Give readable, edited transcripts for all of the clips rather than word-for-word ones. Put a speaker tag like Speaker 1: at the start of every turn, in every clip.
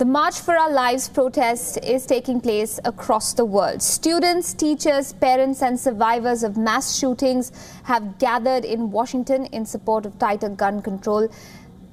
Speaker 1: The March for Our Lives protest is taking place across the world. Students, teachers, parents and survivors of mass shootings have gathered in Washington in support of tighter gun control.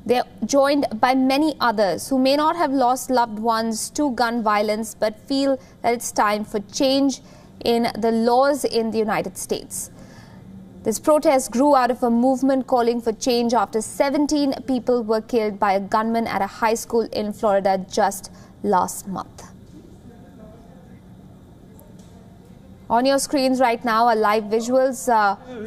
Speaker 1: They're joined by many others who may not have lost loved ones to gun violence but feel that it's time for change in the laws in the United States. This protest grew out of a movement calling for change after 17 people were killed by a gunman at a high school in Florida just last month. On your screens right now are live visuals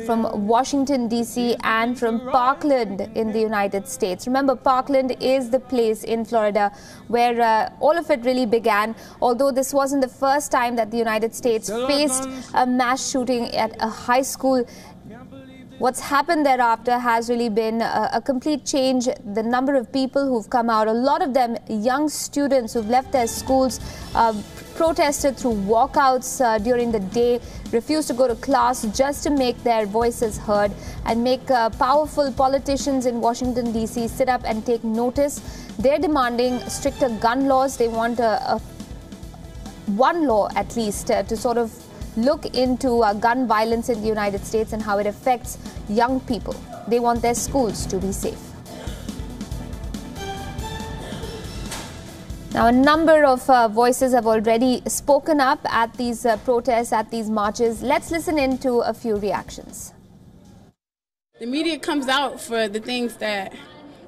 Speaker 1: from Washington, D.C. and from Parkland in the United States. Remember, Parkland is the place in Florida where all of it really began. Although this wasn't the first time that the United States faced a mass shooting at a high school, what's happened thereafter has really been a complete change. The number of people who've come out, a lot of them young students who've left their schools, protested through walkouts during the day, refused to go to class just to make their voices heard and make powerful politicians in Washington, D.C. sit up and take notice. They're demanding stricter gun laws. They want one law at least to sort of look into gun violence in the United States and how it affects young people. They want their schools to be safe. Now, a number of voices have already spoken up at these protests, at these marches. Let's listen into a few reactions.
Speaker 2: The media comes out for the things that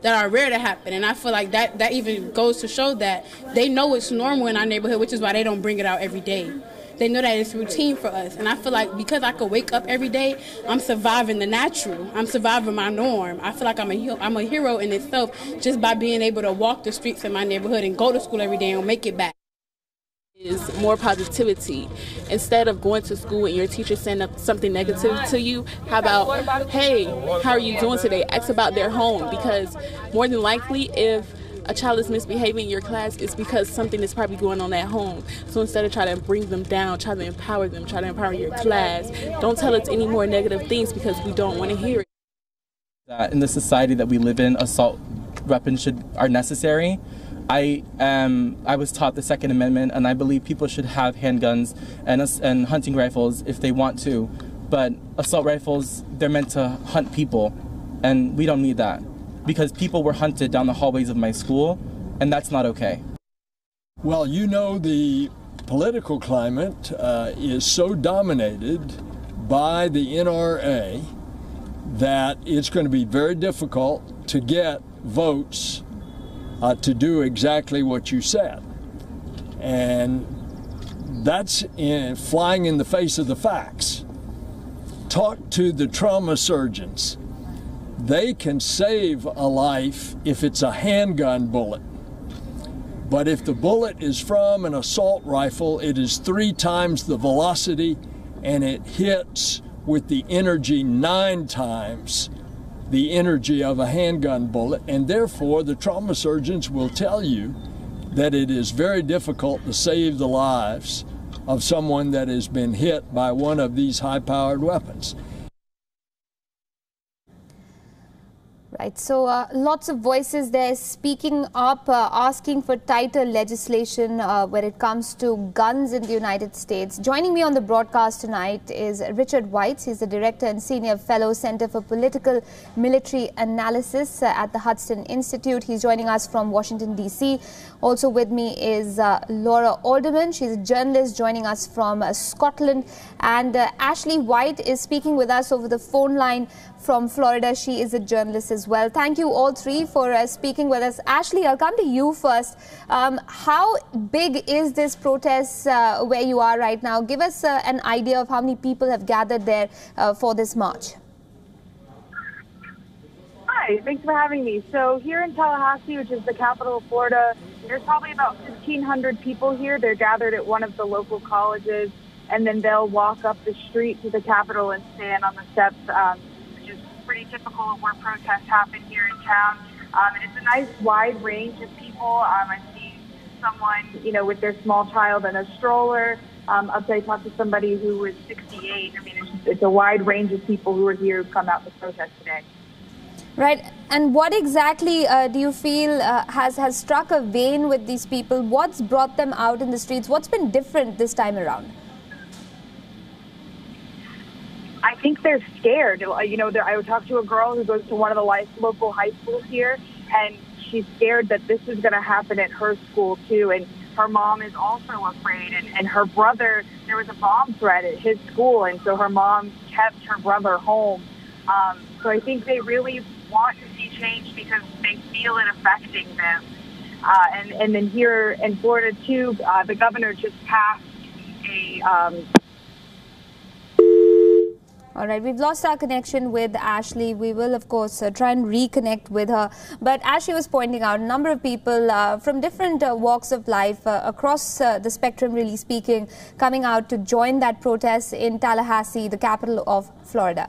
Speaker 2: are rare to happen, and I feel like that even goes to show that they know it's normal in our neighborhood, which is why they don't bring it out every day. They know that it's routine for us. And I feel like because I could wake up every day, I'm surviving the natural. I'm surviving my norm. I feel like I'm a hero in itself just by being able to walk the streets in my neighborhood and go to school every day and make it back.
Speaker 3: Is more positivity. Instead of going to school and your teacher saying something negative to you, how about, hey, how are you doing today? Ask about their home, because more than likely if a child is misbehaving in your class, it's because something is probably going on at home. So instead of trying to bring them down, try to empower them, try to empower your class. Don't tell us any more negative things because we don't want to hear it.
Speaker 4: That in the society that we live in, assault weapons are necessary. I was taught the Second Amendment, and I believe people should have handguns and hunting rifles if they want to. But assault rifles, they're meant to hunt people, and we don't need that. Because people were hunted down the hallways of my school, and that's not okay.
Speaker 5: Well, you know, the political climate is so dominated by the NRA that it's going to be very difficult to get votes to do exactly what you said. And that's flying in the face of the facts. Talk to the trauma surgeons. They can save a life if it's a handgun bullet. But if the bullet is from an assault rifle, it is 3 times the velocity and it hits with the energy 9 times the energy of a handgun bullet. And therefore, the trauma surgeons will tell you that it is very difficult to save the lives of someone that has been hit by one of these high-powered weapons.
Speaker 1: Right, so lots of voices there speaking up, asking for tighter legislation when it comes to guns in the United States. Joining me on the broadcast tonight is Richard White. He's the Director and Senior Fellow, Center for Political Military Analysis at the Hudson Institute. He's joining us from Washington, D.C. Also with me is Laura Alderman. She's a journalist joining us from Scotland. And Ashley White is speaking with us over the phone line from Florida. She is a journalist as well. Thank you all three for speaking with us. Ashley, I'll come to you first. How big is this protest where you are right now? Give us an idea of how many people have gathered there for this march.
Speaker 6: Hi, thanks for having me. So here in Tallahassee, which is the capital of Florida, there's probably about 1,500 people here. They're gathered at one of the local colleges, and then they'll walk up the street to the Capitol and stand on the steps, which is pretty typical of where protests happen here in town. And it's a nice wide range of people. I see someone, with their small child in a stroller. I talked to somebody who was 68. I mean, it's a wide range of people who are here who come out to protest today.
Speaker 1: Right. And what exactly do you feel has struck a vein with these people? What's brought them out in the streets? What's been different this time around?
Speaker 6: I think they're scared. You know, I would talk to a girl who goes to one of the local high schools here, and she's scared that this is going to happen at her school too. And her mom is also afraid. And her brother, there was a bomb threat at his school, and so her mom kept her brother home. So I think they really want to see change because they feel it affecting them. And then here in Florida too, the governor just passed a
Speaker 1: All right, we've lost our connection with Ashley. We will, of course, try and reconnect with her. But as she was pointing out, a number of people from different walks of life across the spectrum, really speaking, coming out to join that protest in Tallahassee, the capital of Florida.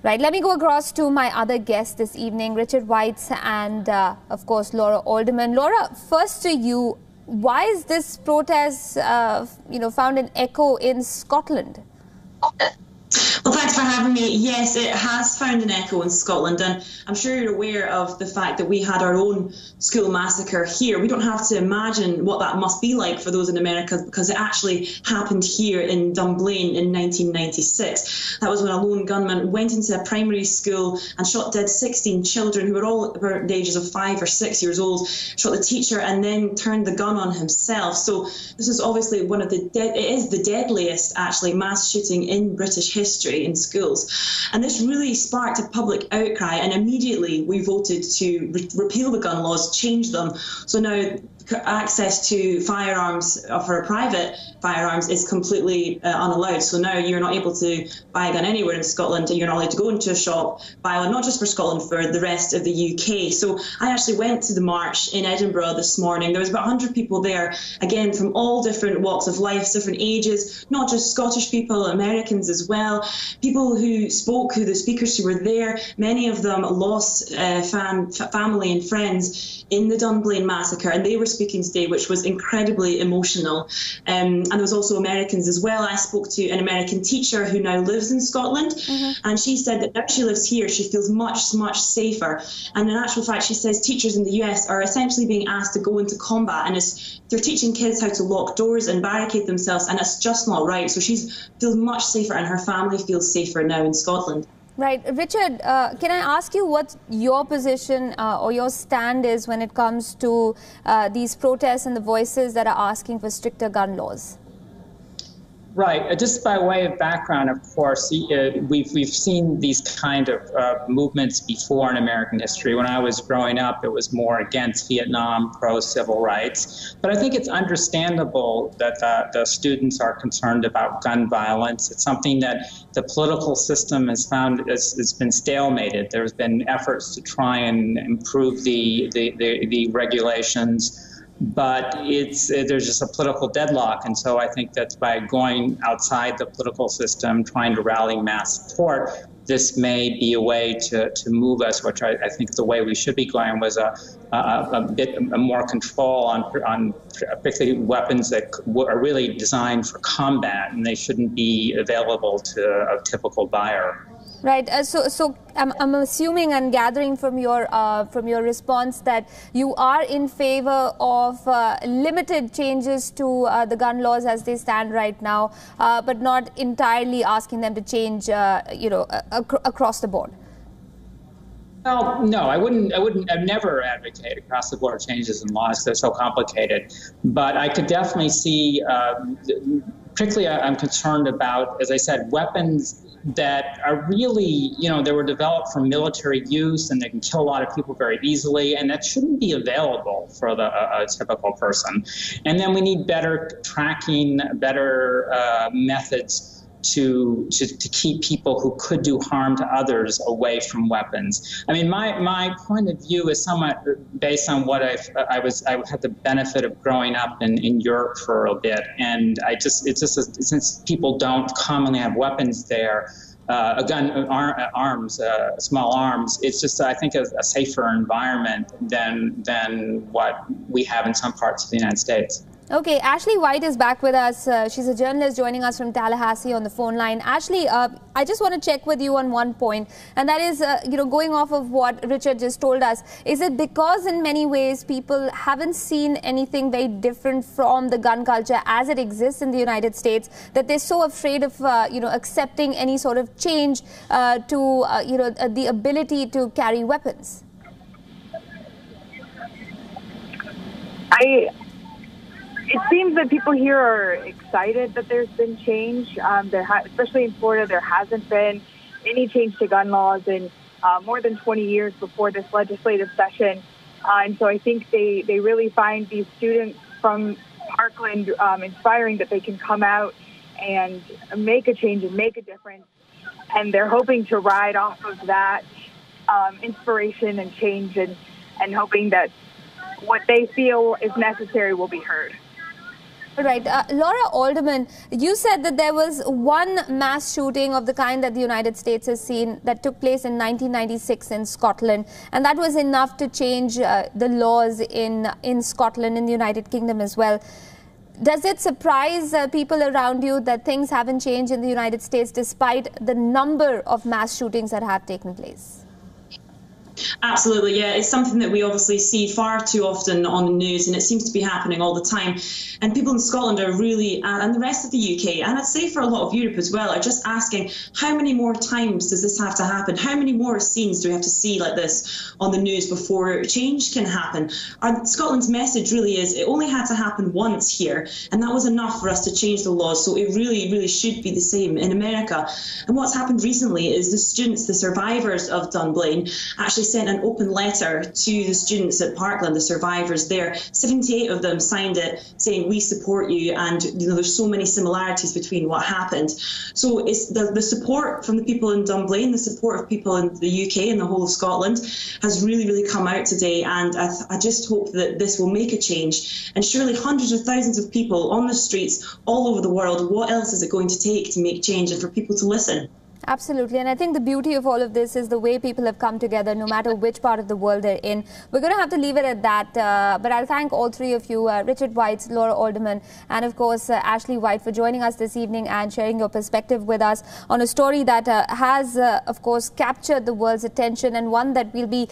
Speaker 1: Right, let me go across to my other guests this evening, Richard Weitz and, of course, Laura Alderman. Laura, first to you, why is this protest, found an echo in Scotland?
Speaker 7: Well, thanks for having me. Yes, it has found an echo in Scotland, and I'm sure you're aware of the fact that we had our own school massacre here. We don't have to imagine what that must be like for those in America because it actually happened here in Dunblane in 1996. That was when a lone gunman went into a primary school and shot dead 16 children who were all about the ages of 5 or 6 years old, shot the teacher and then turned the gun on himself. So this is obviously one of it is the deadliest actually mass shooting in British history in schools. And this really sparked a public outcry, and immediately we voted to repeal the gun laws, change them. So now access to firearms for private firearms is completely unallowed. So now you're not able to buy a gun anywhere in Scotland. You're not allowed to go into a shop, buy one, not just for Scotland, for the rest of the UK. So I actually went to the march in Edinburgh this morning. There was about 100 people there, again, from all different walks of life, different ages, not just Scottish people, Americans as well. People who spoke, the speakers who were there, many of them lost family and friends in the Dunblane massacre, and they were speaking today, which was incredibly emotional. And there was also Americans as well. I spoke to an American teacher who now lives in Scotland, and she said that now she lives here, she feels much, much safer. And in actual fact, she says teachers in the US are essentially being asked to go into combat, and they're teaching kids how to lock doors and barricade themselves, and it's just not right. So she feels much safer, and her family feels safer now in Scotland.
Speaker 1: Right. Richard, can I ask you what your position or your stand is when it comes to these protests and the voices that are asking for stricter gun laws?
Speaker 8: Right. Just by way of background, of course, we've seen these kind of movements before in American history. When I was growing up, it was more against Vietnam, pro-civil rights. But I think it's understandable that the students are concerned about gun violence. It's something that the political system has found it's been stalemated. There's been efforts to try and improve the regulations, but there's just a political deadlock. And so I think that by going outside the political system, trying to rally mass support, this may be a way to move us, which I think the way we should be going was a bit more control on particularly weapons that are really designed for combat, and they shouldn't be available to a typical buyer.
Speaker 1: Right. So I'm assuming and gathering from your response that you are in favor of limited changes to the gun laws as they stand right now, but not entirely asking them to change, across the board.
Speaker 8: Well, no, I'd never advocate across the board changes in laws. They're so complicated. But I could definitely see, particularly I'm concerned about, as I said, weapons that are really, they were developed for military use and they can kill a lot of people very easily, and that shouldn't be available for a typical person. And then we need better tracking, better methods to keep people who could do harm to others away from weapons. I mean, my point of view is somewhat based on what I had the benefit of growing up in Europe for a bit, and since people don't commonly have weapons there, small arms, it's just, I think, a safer environment than what we have in some parts of the United States.
Speaker 1: Okay, Ashley White is back with us. She's a journalist joining us from Tallahassee on the phone line. Ashley, I just want to check with you on one point, and that is, going off of what Richard just told us. Is it because in many ways people haven't seen anything very different from the gun culture as it exists in the United States that they're so afraid of, accepting any sort of change to, the ability to carry weapons?
Speaker 6: It seems that people here are excited that there's been change. Especially in Florida, there hasn't been any change to gun laws in more than 20 years before this legislative session. And so I think they really find these students from Parkland inspiring that they can come out and make a change and make a difference. And they're hoping to ride off of that inspiration and change and hoping that what they feel is necessary will be heard.
Speaker 1: Right. Laura Alderman, you said that there was one mass shooting of the kind that the United States has seen that took place in 1996 in Scotland, and that was enough to change the laws in Scotland, in the United Kingdom as well. Does it surprise people around you that things haven't changed in the United States despite the number of mass shootings that have taken place?
Speaker 7: Absolutely, yeah. It's something that we obviously see far too often on the news, and it seems to be happening all the time. And people in Scotland are really, and the rest of the UK, and I'd say for a lot of Europe as well, are just asking, how many more times does this have to happen? How many more scenes do we have to see like this on the news before change can happen? Scotland's message really is, it only had to happen once here, and that was enough for us to change the laws. So it really, really should be the same in America. And what's happened recently is the students, the survivors of Dunblane, actually sent an open letter to the students at Parkland, the survivors there. 78 of them signed it saying, we support you, and there's so many similarities between what happened. So it's the support from the people in Dunblane, the support of people in the UK and the whole of Scotland has really, really come out today, and I just hope that this will make a change. And surely hundreds of thousands of people on the streets all over the world, what else is it going to take to make change and for people to listen?
Speaker 1: Absolutely, and I think the beauty of all of this is the way people have come together, no matter which part of the world they're in. We're going to have to leave it at that, but I'll thank all three of you, Richard White, Laura Alderman, and of course Ashley White, for joining us this evening and sharing your perspective with us on a story that has, of course, captured the world's attention, and one that we'll be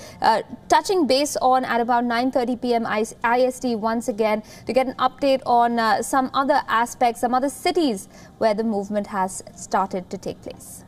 Speaker 1: touching base on at about 9:30 p.m. IST once again to get an update on some other aspects, some other cities where the movement has started to take place.